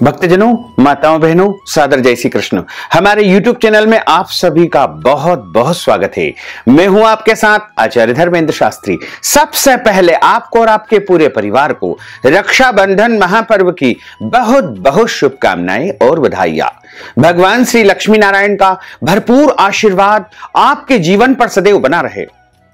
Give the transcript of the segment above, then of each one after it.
भक्तजनों, माताओं, बहनों, सादर जय श्री कृष्ण। हमारे YouTube चैनल में आप सभी का बहुत बहुत स्वागत है। मैं हूं आपके साथ आचार्य धर्मेंद्र शास्त्री। सबसे पहले आपको और आपके पूरे परिवार को रक्षाबंधन महापर्व की बहुत बहुत शुभकामनाएं और बधाइयां। भगवान श्री लक्ष्मी नारायण का भरपूर आशीर्वाद आपके जीवन पर सदैव बना रहे।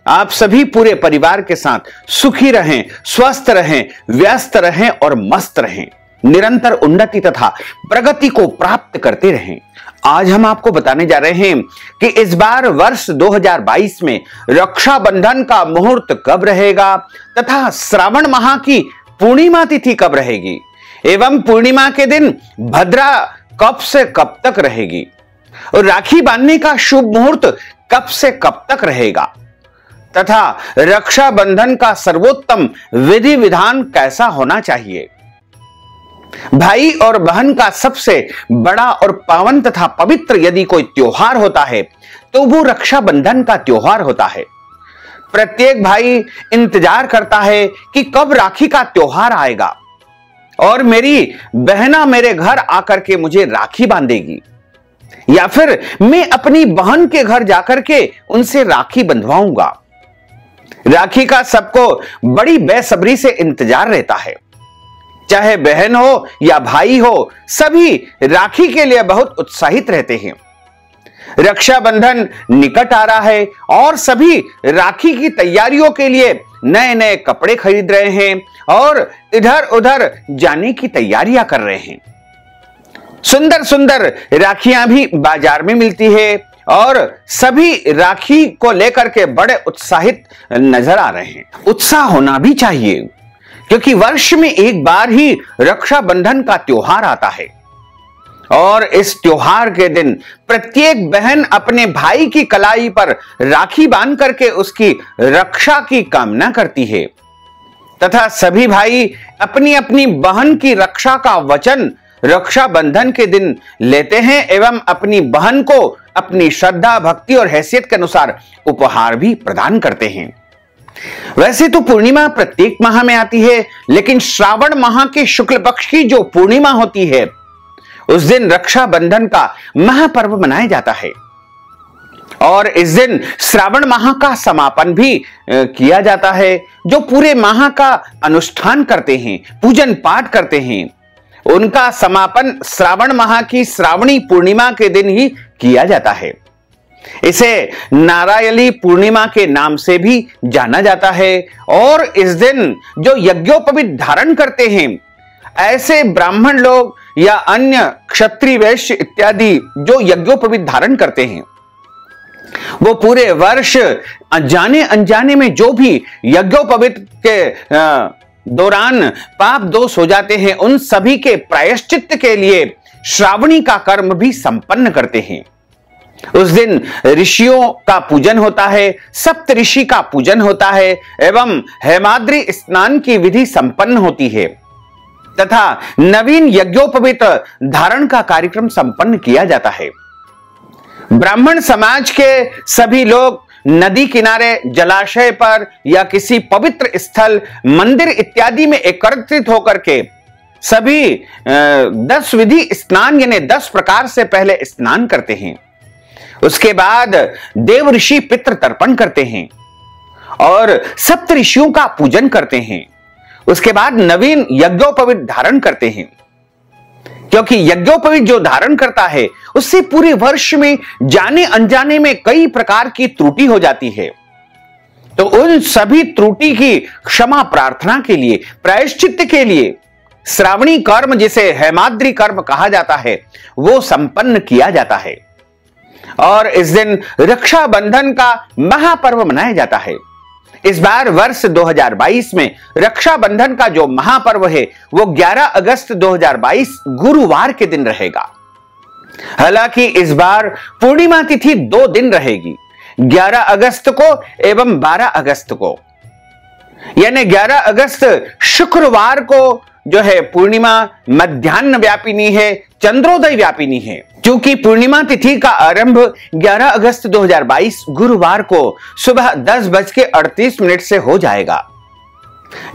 आप सभी पूरे परिवार के साथ सुखी रहें, स्वस्थ रहें, व्यस्त रहें और मस्त रहें, निरंतर उन्नति तथा प्रगति को प्राप्त करते रहें। आज हम आपको बताने जा रहे हैं कि इस बार वर्ष 2022 में रक्षाबंधन का मुहूर्त कब रहेगा तथा श्रावण माह की पूर्णिमा तिथि कब रहेगी एवं पूर्णिमा के दिन भद्रा कब से कब तक रहेगी और राखी बांधने का शुभ मुहूर्त कब से कब तक रहेगा तथा रक्षाबंधन का सर्वोत्तम विधि विधान कैसा होना चाहिए। भाई और बहन का सबसे बड़ा और पावन तथा पवित्र यदि कोई त्योहार होता है तो वो रक्षाबंधन का त्योहार होता है। प्रत्येक भाई इंतजार करता है कि कब राखी का त्योहार आएगा और मेरी बहना मेरे घर आकर के मुझे राखी बांधेगी या फिर मैं अपनी बहन के घर जाकर के उनसे राखी बंधवाऊंगा। राखी का सबको बड़ी बेसब्री से इंतजार रहता है। चाहे बहन हो या भाई हो, सभी राखी के लिए बहुत उत्साहित रहते हैं। रक्षाबंधन निकट आ रहा है और सभी राखी की तैयारियों के लिए नए नए कपड़े खरीद रहे हैं और इधर उधर जाने की तैयारियां कर रहे हैं। सुंदर सुंदर राखियां भी बाजार में मिलती है और सभी राखी को लेकर के बड़े उत्साहित नजर आ रहे हैं। उत्साह होना भी चाहिए क्योंकि वर्ष में एक बार ही रक्षाबंधन का त्योहार आता है और इस त्योहार के दिन प्रत्येक बहन अपने भाई की कलाई पर राखी बांध करके उसकी रक्षा की कामना करती है तथा सभी भाई अपनी अपनी बहन की रक्षा का वचन रक्षाबंधन के दिन लेते हैं एवं अपनी बहन को अपनी श्रद्धा, भक्ति और हैसियत के अनुसार उपहार भी प्रदान करते हैं। वैसे तो पूर्णिमा प्रत्येक माह में आती है, लेकिन श्रावण माह के शुक्ल पक्ष की जो पूर्णिमा होती है उस दिन रक्षाबंधन का महापर्व मनाया जाता है और इस दिन श्रावण माह का समापन भी किया जाता है। जो पूरे माह का अनुष्ठान करते हैं, पूजन पाठ करते हैं, उनका समापन श्रावण माह की श्रावणी पूर्णिमा के दिन ही किया जाता है। इसे नारायणी पूर्णिमा के नाम से भी जाना जाता है और इस दिन जो यज्ञोपवीत धारण करते हैं, ऐसे ब्राह्मण लोग या अन्य क्षत्रिय, वैश्य इत्यादि जो यज्ञोपवीत धारण करते हैं, वो पूरे वर्ष जाने अनजाने में जो भी यज्ञोपवीत के दौरान पाप दोष हो जाते हैं, उन सभी के प्रायश्चित्त के लिए श्रावणी का कर्म भी संपन्न करते हैं। उस दिन ऋषियों का पूजन होता है, सप्त ऋषि का पूजन होता है एवं हेमाद्रि स्नान की विधि संपन्न होती है तथा नवीन यज्ञोपवीत धारण का कार्यक्रम संपन्न किया जाता है। ब्राह्मण समाज के सभी लोग नदी किनारे, जलाशय पर या किसी पवित्र स्थल, मंदिर इत्यादि में एकत्रित होकर के सभी 10 विधि स्नान यानी 10 प्रकार से पहले स्नान करते हैं। उसके बाद देव ऋषि पितृ तर्पण करते हैं और सप्त ऋषियों का पूजन करते हैं। उसके बाद नवीन यज्ञोपवीत धारण करते हैं क्योंकि यज्ञोपवीत जो धारण करता है उससे पूरे वर्ष में जाने अनजाने में कई प्रकार की त्रुटि हो जाती है। तो उन सभी त्रुटि की क्षमा प्रार्थना के लिए, प्रायश्चित्त के लिए श्रावणी कर्म, जिसे हेमाद्रि कर्म कहा जाता है, वो संपन्न किया जाता है और इस दिन रक्षाबंधन का महापर्व मनाया जाता है। इस बार वर्ष 2022 में रक्षाबंधन का जो महापर्व है वो 11 अगस्त 2022 गुरुवार के दिन रहेगा। हालांकि इस बार पूर्णिमा तिथि 2 दिन रहेगी, 11 अगस्त को एवं 12 अगस्त को। यानी 11 अगस्त शुक्रवार को जो है पूर्णिमा मध्याह्न व्यापिनी है, चंद्रोदय व्यापिनी है। क्योंकि पूर्णिमा तिथि का आरंभ 11 अगस्त 2022 गुरुवार को सुबह 10:38 से हो जाएगा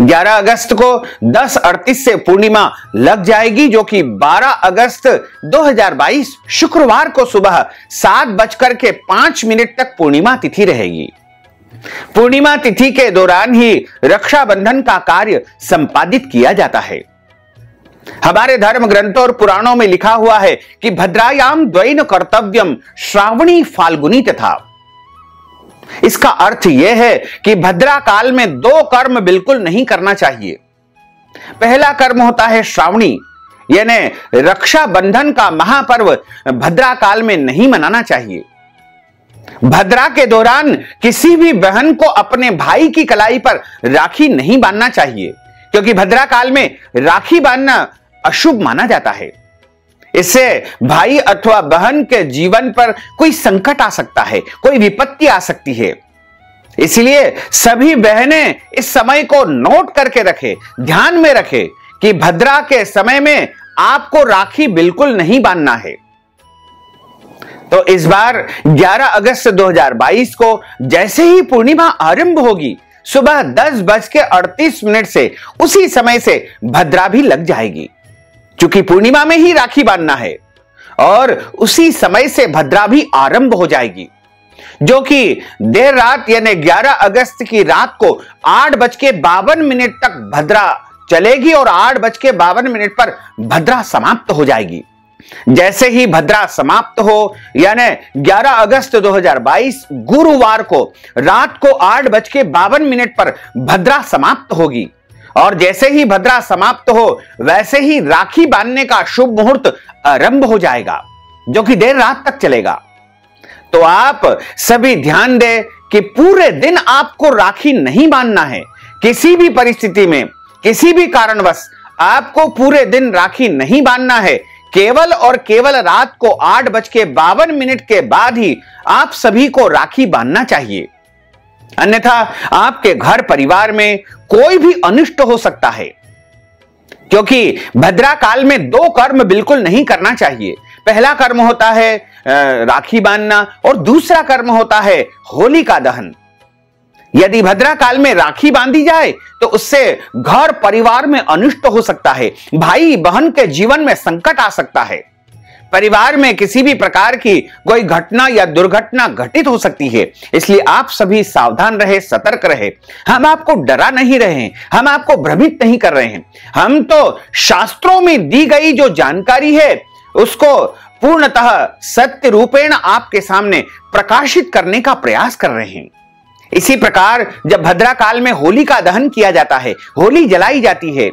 11 अगस्त को 10:38 से पूर्णिमा लग जाएगी, जो कि 12 अगस्त 2022 शुक्रवार को सुबह 7:05 तक पूर्णिमा तिथि रहेगी। पूर्णिमा तिथि के दौरान ही रक्षाबंधन का कार्य संपादित किया जाता है। हमारे धर्म ग्रंथों और पुराणों में लिखा हुआ है कि भद्रायाम द्वैन कर्तव्यम श्रावणी फाल्गुनी तथा। इसका अर्थ यह है कि भद्रा काल में दो कर्म बिल्कुल नहीं करना चाहिए। पहला कर्म होता है श्रावणी, यानी रक्षाबंधन का महापर्व भद्रा काल में नहीं मनाना चाहिए। भद्रा के दौरान किसी भी बहन को अपने भाई की कलाई पर राखी नहीं बांधना चाहिए, क्योंकि भद्रा काल में राखी बांधना अशुभ माना जाता है। इससे भाई अथवा बहन के जीवन पर कोई संकट आ सकता है, कोई विपत्ति आ सकती है। इसलिए सभी बहनें इस समय को नोट करके रखें, ध्यान में रखें कि भद्रा के समय में आपको राखी बिल्कुल नहीं बांधना है। तो इस बार 11 अगस्त 2022 को जैसे ही पूर्णिमा आरंभ होगी, सुबह 10:38 से उसी समय से भद्रा भी लग जाएगी। चूंकि पूर्णिमा में ही राखी बांधना है और उसी समय से भद्रा भी आरंभ हो जाएगी, जो कि देर रात यानी 11 अगस्त की रात को 8:52 तक भद्रा चलेगी और 8:52 पर भद्रा समाप्त हो जाएगी। जैसे ही भद्रा समाप्त हो यानी 11 अगस्त 2022 गुरुवार को रात को 8:52 पर भद्रा समाप्त होगी, और जैसे ही भद्रा समाप्त हो वैसे ही राखी बांधने का शुभ मुहूर्त आरंभ हो जाएगा, जो कि देर रात तक चलेगा। तो आप सभी ध्यान दें कि पूरे दिन आपको राखी नहीं बांधना है। किसी भी परिस्थिति में, किसी भी कारणवश आपको पूरे दिन राखी नहीं बांधना है। केवल और केवल रात को 8:52 के बाद ही आप सभी को राखी बांधना चाहिए, अन्यथा आपके घर परिवार में कोई भी अनिष्ट हो सकता है। क्योंकि भद्रा काल में दो कर्म बिल्कुल नहीं करना चाहिए। पहला कर्म होता है राखी बांधना और दूसरा कर्म होता है होलिका दहन। यदि भद्रा काल में राखी बांधी जाए तो उससे घर परिवार में अनिष्ट हो सकता है, भाई बहन के जीवन में संकट आ सकता है, परिवार में किसी भी प्रकार की कोई घटना या दुर्घटना घटित हो सकती है। इसलिए आप सभी सावधान रहे, सतर्क रहे। हम आपको डरा नहीं रहे हैं, हम आपको भ्रमित नहीं कर रहे हैं। हम तो शास्त्रों में दी गई जो जानकारी है उसको पूर्णतः सत्य रूपेण आपके सामने प्रकाशित करने का प्रयास कर रहे हैं। इसी प्रकार जब भद्रा काल में होलिका दहन किया जाता है, होली जलाई जाती है,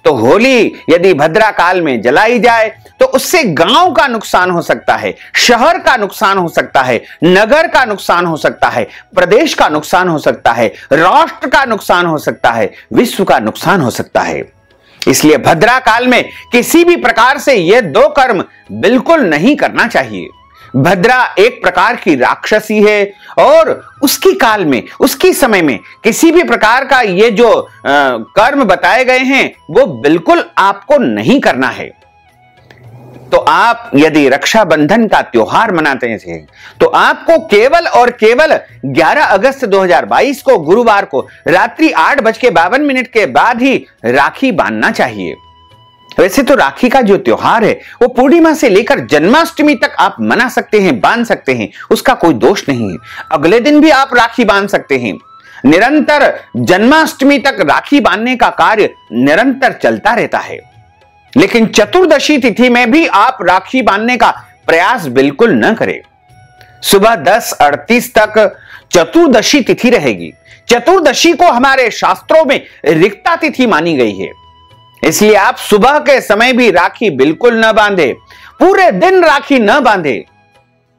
तो होली यदि भद्रा काल में जलाई जाए तो उससे गांव का नुकसान हो सकता है, शहर का नुकसान हो सकता है, नगर का नुकसान हो सकता है, प्रदेश का नुकसान हो सकता है, राष्ट्र का नुकसान हो सकता है, विश्व का नुकसान हो सकता है। इसलिए भद्रा काल में किसी भी प्रकार से ये दो कर्म बिल्कुल नहीं करना चाहिए। भद्रा एक प्रकार की राक्षसी है और उसकी काल में, उसकी समय में किसी भी प्रकार का ये जो कर्म बताए गए हैं वो बिल्कुल आपको नहीं करना है। तो आप यदि रक्षाबंधन का त्योहार मनाते हैं तो आपको केवल और केवल 11 अगस्त 2022 को गुरुवार को रात्रि 8:52 के बाद ही राखी बांधना चाहिए। वैसे तो राखी का जो त्योहार है वो पूर्णिमा से लेकर जन्माष्टमी तक आप मना सकते हैं, बांध सकते हैं, उसका कोई दोष नहीं है। अगले दिन भी आप राखी बांध सकते हैं। निरंतर जन्माष्टमी तक राखी बांधने का कार्य निरंतर चलता रहता है। लेकिन चतुर्दशी तिथि में भी आप राखी बांधने का प्रयास बिल्कुल न करें। सुबह 10:38 तक चतुर्दशी तिथि रहेगी। चतुर्दशी को हमारे शास्त्रों में रिक्ता तिथि मानी गई है। इसलिए आप सुबह के समय भी राखी बिल्कुल न बांधे, पूरे दिन राखी न बांधे।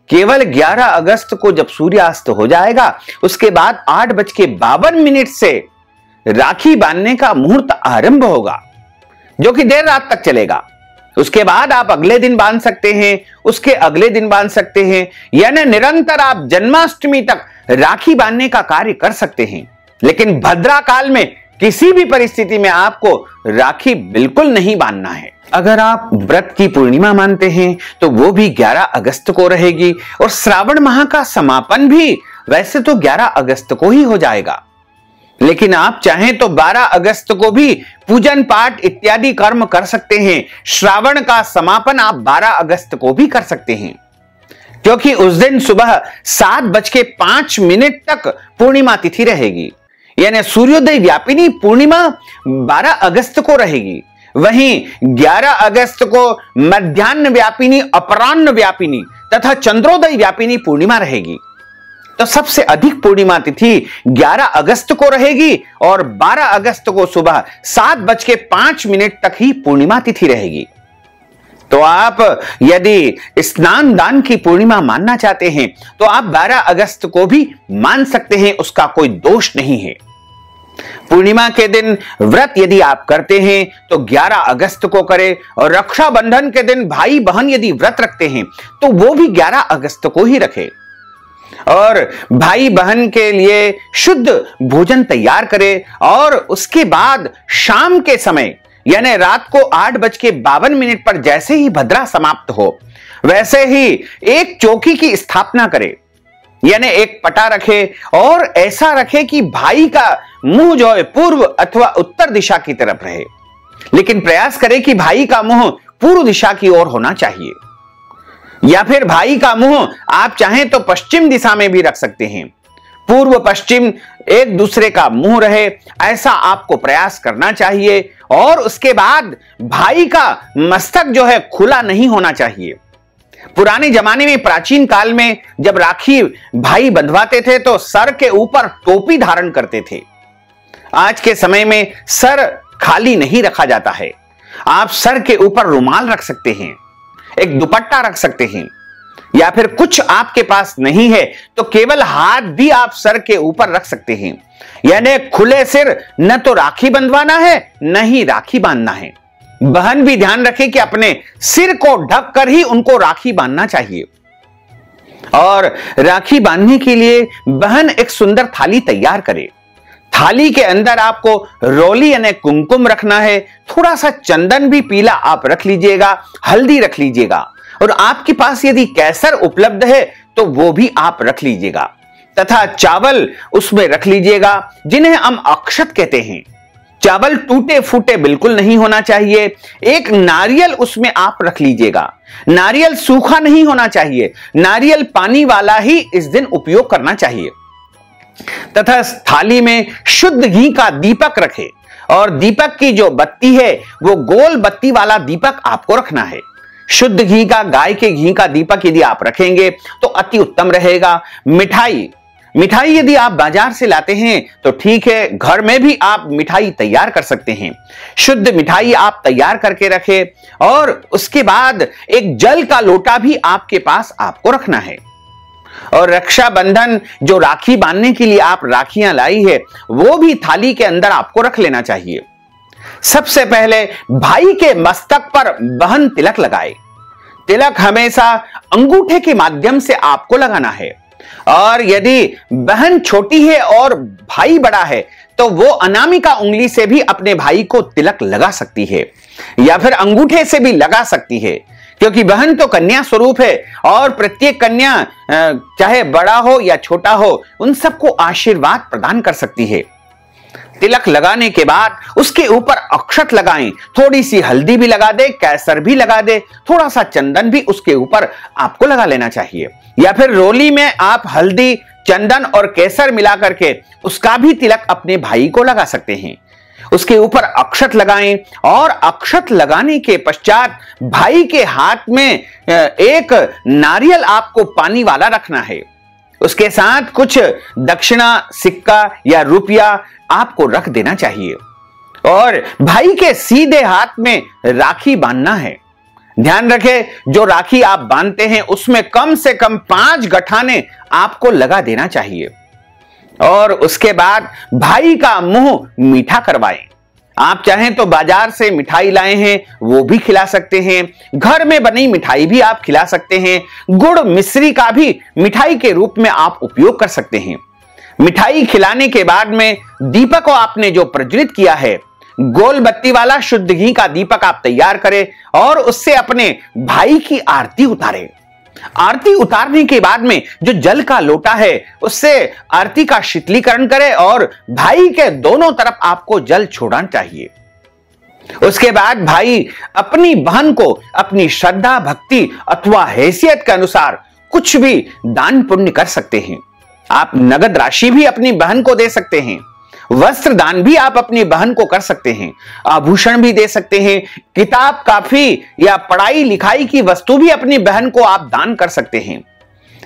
केवल 11 अगस्त को जब सूर्यास्त हो जाएगा उसके बाद 8:52 से राखी बांधने का मुहूर्त आरंभ होगा, जो कि देर रात तक चलेगा। उसके बाद आप अगले दिन बांध सकते हैं, उसके अगले दिन बांध सकते हैं, यानी निरंतर आप जन्माष्टमी तक राखी बांधने का कार्य कर सकते हैं। लेकिन भद्रा काल में किसी भी परिस्थिति में आपको राखी बिल्कुल नहीं बांधना है। अगर आप व्रत की पूर्णिमा मानते हैं तो वो भी 11 अगस्त को रहेगी और श्रावण माह का समापन भी वैसे तो 11 अगस्त को ही हो जाएगा। लेकिन आप चाहें तो 12 अगस्त को भी पूजन पाठ इत्यादि कर्म कर सकते हैं। श्रावण का समापन आप 12 अगस्त को भी कर सकते हैं, क्योंकि उस दिन सुबह 7:05 तक पूर्णिमा तिथि रहेगी, यानी सूर्योदय व्यापिनी पूर्णिमा 12 अगस्त को रहेगी। वहीं 11 अगस्त को मध्याह्न व्यापिनी, अपराह्न व्यापिनी तथा चंद्रोदय व्यापिनी पूर्णिमा रहेगी। तो सबसे अधिक पूर्णिमा तिथि 11 अगस्त को रहेगी और 12 अगस्त को सुबह 7:05 तक ही पूर्णिमा तिथि रहेगी। तो आप यदि स्नान दान की पूर्णिमा मानना चाहते हैं तो आप 12 अगस्त को भी मान सकते हैं, उसका कोई दोष नहीं है। पूर्णिमा के दिन व्रत यदि आप करते हैं तो 11 अगस्त को करें, और रक्षाबंधन के दिन भाई बहन यदि व्रत रखते हैं तो वो भी 11 अगस्त को ही रखें। और भाई बहन के लिए शुद्ध भोजन तैयार करें, और उसके बाद शाम के समय यानी रात को 8:52 पर जैसे ही भद्रा समाप्त हो वैसे ही एक चौकी की स्थापना करें, यानी एक पटा रखे और ऐसा रखे कि भाई का मुंह जो है पूर्व अथवा उत्तर दिशा की तरफ रहे, लेकिन प्रयास करें कि भाई का मुंह पूर्व दिशा की ओर होना चाहिए, या फिर भाई का मुंह आप चाहें तो पश्चिम दिशा में भी रख सकते हैं। पूर्व पश्चिम एक दूसरे का मुंह रहे, ऐसा आपको प्रयास करना चाहिए। और उसके बाद भाई का मस्तक जो है खुला नहीं होना चाहिए। पुराने जमाने में, प्राचीन काल में जब राखी भाई बंधवाते थे तो सर के ऊपर टोपी धारण करते थे। आज के समय में सर खाली नहीं रखा जाता है, आप सर के ऊपर रुमाल रख सकते हैं, एक दुपट्टा रख सकते हैं, या फिर कुछ आपके पास नहीं है तो केवल हाथ भी आप सर के ऊपर रख सकते हैं। यानी खुले सिर न तो राखी बंधवाना है न ही राखी बांधना है। बहन भी ध्यान रखे कि अपने सिर को ढक कर ही उनको राखी बांधना चाहिए। और राखी बांधने के लिए बहन एक सुंदर थाली तैयार करे। थाली के अंदर आपको रोली यानी कुमकुम रखना है, थोड़ा सा चंदन भी पीला आप रख लीजिएगा, हल्दी रख लीजिएगा, और आपके पास यदि केसर उपलब्ध है तो वो भी आप रख लीजिएगा, तथा चावल उसमें रख लीजिएगा जिन्हें हम अक्षत कहते हैं। चावल टूटे फूटे बिल्कुल नहीं होना चाहिए। एक नारियल उसमें आप रख लीजिएगा, नारियल सूखा नहीं होना चाहिए, नारियल पानी वाला ही इस दिन उपयोग करना चाहिए। तथा थाली में शुद्ध घी का दीपक रखें, और दीपक की जो बत्ती है वो गोल बत्ती वाला दीपक आपको रखना है। शुद्ध घी का, गाय के घी का दीपक यदि आप रखेंगे तो अति उत्तम रहेगा। मिठाई यदि आप बाजार से लाते हैं तो ठीक है, घर में भी आप मिठाई तैयार कर सकते हैं। शुद्ध मिठाई आप तैयार करके रखें, और उसके बाद एक जल का लोटा भी आपके पास आपको रखना है। और रक्षाबंधन जो राखी बांधने के लिए आप राखियां लाई है वो भी थाली के अंदर आपको रख लेना चाहिए। सबसे पहले भाई के मस्तक पर बहन तिलक लगाए। तिलक हमेशा अंगूठे के माध्यम से आपको लगाना है, और यदि बहन छोटी है और भाई बड़ा है तो वो अनामिका उंगली से भी अपने भाई को तिलक लगा सकती है, या फिर अंगूठे से भी लगा सकती है, क्योंकि बहन तो कन्या स्वरूप है और प्रत्येक कन्या चाहे बड़ा हो या छोटा हो उन सबको आशीर्वाद प्रदान कर सकती है। तिलक लगाने के बाद उसके ऊपर अक्षत लगाएं, थोड़ी सी हल्दी भी लगा दे, केसर भी लगा दे, थोड़ा सा चंदन भी उसके ऊपर आपको लगा लेना चाहिए, या फिर रोली में आप हल्दी, चंदन और केसर मिला करके उसका भी तिलक अपने भाई को लगा सकते हैं। उसके ऊपर अक्षत लगाएं, और अक्षत लगाने के पश्चात भाई के हाथ में एक नारियल आपको पानी वाला रखना है। उसके साथ कुछ दक्षिणा, सिक्का या रुपया आपको रख देना चाहिए, और भाई के सीधे हाथ में राखी बांधना है। ध्यान रखें, जो राखी आप बांधते हैं उसमें कम से कम 5 गठाने आपको लगा देना चाहिए, और उसके बाद भाई का मुंह मीठा करवाएं। आप चाहें तो बाजार से मिठाई लाए हैं वो भी खिला सकते हैं, घर में बनी मिठाई भी आप खिला सकते हैं, गुड़ मिश्री का भी मिठाई के रूप में आप उपयोग कर सकते हैं। मिठाई खिलाने के बाद में दीपक को आपने जो प्रज्वलित किया है, गोल बत्ती वाला शुद्ध घी का दीपक आप तैयार करें और उससे अपने भाई की आरती उतारें। आरती उतारने के बाद में जो जल का लोटा है उससे आरती का शीतलीकरण करें और भाई के दोनों तरफ आपको जल छोड़ना चाहिए। उसके बाद भाई अपनी बहन को अपनी श्रद्धा भक्ति अथवा हैसियत के अनुसार कुछ भी दान पुण्य कर सकते हैं। आप नगद राशि भी अपनी बहन को दे सकते हैं, वस्त्र दान भी आप अपनी बहन को कर सकते हैं, आभूषण भी दे सकते हैं, किताब काफी या पढ़ाई लिखाई की वस्तु भी अपनी बहन को आप दान कर सकते हैं।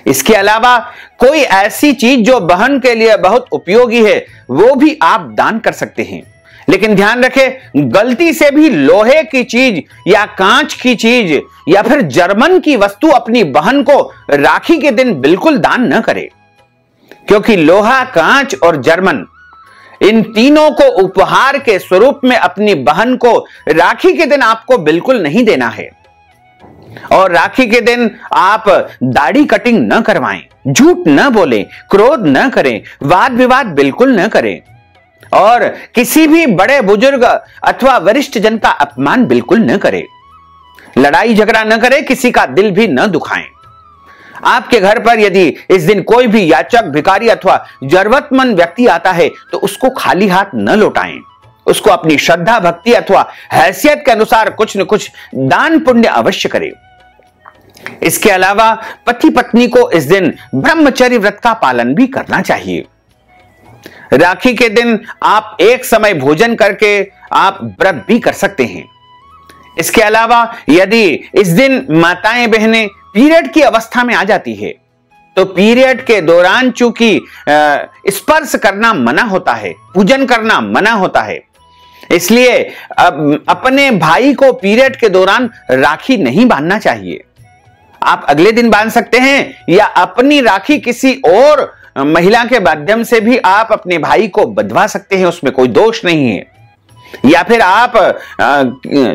इसके अलावा कोई ऐसी चीज जो बहन के लिए बहुत उपयोगी है वो भी आप दान कर सकते हैं। लेकिन ध्यान रखें, गलती से भी लोहे की चीज या कांच की चीज या फिर जर्मन की वस्तु अपनी बहन को राखी के दिन बिल्कुल दान न करें, क्योंकि लोहा, कांच और जर्मन इन तीनों को उपहार के स्वरूप में अपनी बहन को राखी के दिन आपको बिल्कुल नहीं देना है। और राखी के दिन आप दाढ़ी कटिंग न करवाएं, झूठ न बोलें, क्रोध न करें, वाद विवाद बिल्कुल न करें और किसी भी बड़े बुजुर्ग अथवा वरिष्ठ जन का अपमान बिल्कुल न करें। लड़ाई झगड़ा न करें, किसी का दिल भी न दुखाएं। आपके घर पर यदि इस दिन कोई भी याचक, भिखारी अथवा जरूरतमंद व्यक्ति आता है तो उसको खाली हाथ न लौटाएं। उसको अपनी श्रद्धा भक्ति अथवा हैसियत के अनुसार कुछ न कुछ दान पुण्य अवश्य करें। इसके अलावा पति पत्नी को इस दिन ब्रह्मचर्य व्रत का पालन भी करना चाहिए। राखी के दिन आप एक समय भोजन करके आप व्रत भी कर सकते हैं। इसके अलावा यदि इस दिन माताएं बहनें पीरियड की अवस्था में आ जाती है तो पीरियड के दौरान चूंकि स्पर्श करना मना होता है, पूजन करना मना होता है, इसलिए अपने भाई को पीरियड के दौरान राखी नहीं बांधना चाहिए। आप अगले दिन बांध सकते हैं या अपनी राखी किसी और महिला के माध्यम से भी आप अपने भाई को बंधवा सकते हैं, उसमें कोई दोष नहीं है। या फिर आप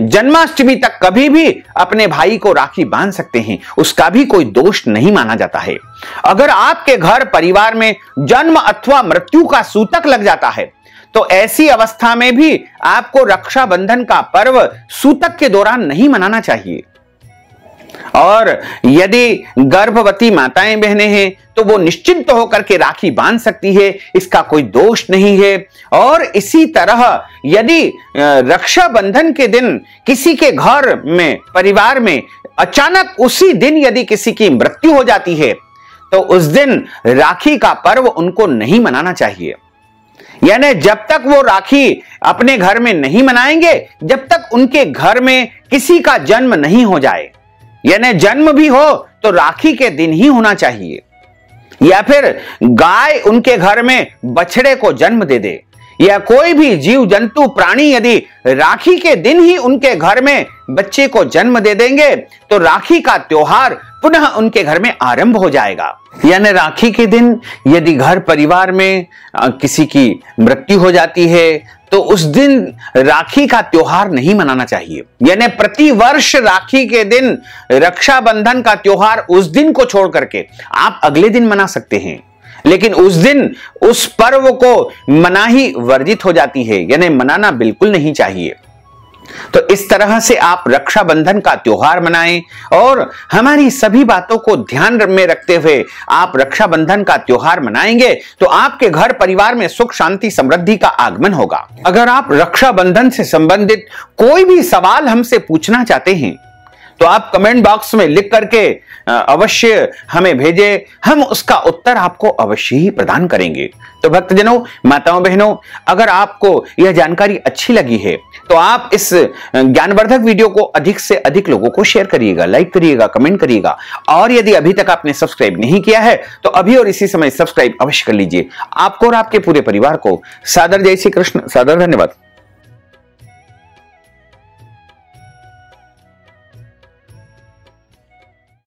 जन्माष्टमी तक कभी भी अपने भाई को राखी बांध सकते हैं, उसका भी कोई दोष नहीं माना जाता है। अगर आपके घर परिवार में जन्म अथवा मृत्यु का सूतक लग जाता है तो ऐसी अवस्था में भी आपको रक्षाबंधन का पर्व सूतक के दौरान नहीं मनाना चाहिए। और यदि गर्भवती माताएं बहनें हैं तो वो निश्चिंत होकर के राखी बांध सकती है, इसका कोई दोष नहीं है। और इसी तरह यदि रक्षाबंधन के दिन किसी के घर में, परिवार में अचानक उसी दिन यदि किसी की मृत्यु हो जाती है तो उस दिन राखी का पर्व उनको नहीं मनाना चाहिए। यानी जब तक वो राखी अपने घर में नहीं मनाएंगे जब तक उनके घर में किसी का जन्म नहीं हो जाए, यानी जन्म भी हो तो राखी के दिन ही होना चाहिए। या फिर गाय उनके घर में बछड़े को जन्म दे दे या कोई भी जीव जंतु प्राणी यदि राखी के दिन ही उनके घर में बच्चे को जन्म दे देंगे तो राखी का त्योहार पुनः उनके घर में आरंभ हो जाएगा। यानी राखी के दिन यदि घर परिवार में किसी की मृत्यु हो जाती है तो उस दिन राखी का त्योहार नहीं मनाना चाहिए। यानी प्रति वर्ष राखी के दिन रक्षाबंधन का त्योहार उस दिन को छोड़ करके आप अगले दिन मना सकते हैं, लेकिन उस दिन उस पर्व को मनाही वर्जित हो जाती है, यानी मनाना बिल्कुल नहीं चाहिए। तो इस तरह से आप रक्षाबंधन का त्योहार मनाएं और हमारी सभी बातों को ध्यान में रखते हुए आप रक्षाबंधन का त्योहार मनाएंगे तो आपके घर परिवार में सुख शांति समृद्धि का आगमन होगा। अगर आप रक्षाबंधन से संबंधित कोई भी सवाल हमसे पूछना चाहते हैं तो आप कमेंट बॉक्स में लिख करके अवश्य हमें भेजें, हम उसका उत्तर आपको अवश्य ही प्रदान करेंगे। तो भक्तजनों, माताओं बहनों, अगर आपको यह जानकारी अच्छी लगी है तो आप इस ज्ञानवर्धक वीडियो को अधिक से अधिक लोगों को शेयर करिएगा, लाइक करिएगा, कमेंट करिएगा। और यदि अभी तक आपने सब्सक्राइब नहीं किया है तो अभी और इसी समय सब्सक्राइब अवश्य कर लीजिए। आपको और आपके पूरे परिवार को सादर जय श्री कृष्ण, सादर धन्यवाद।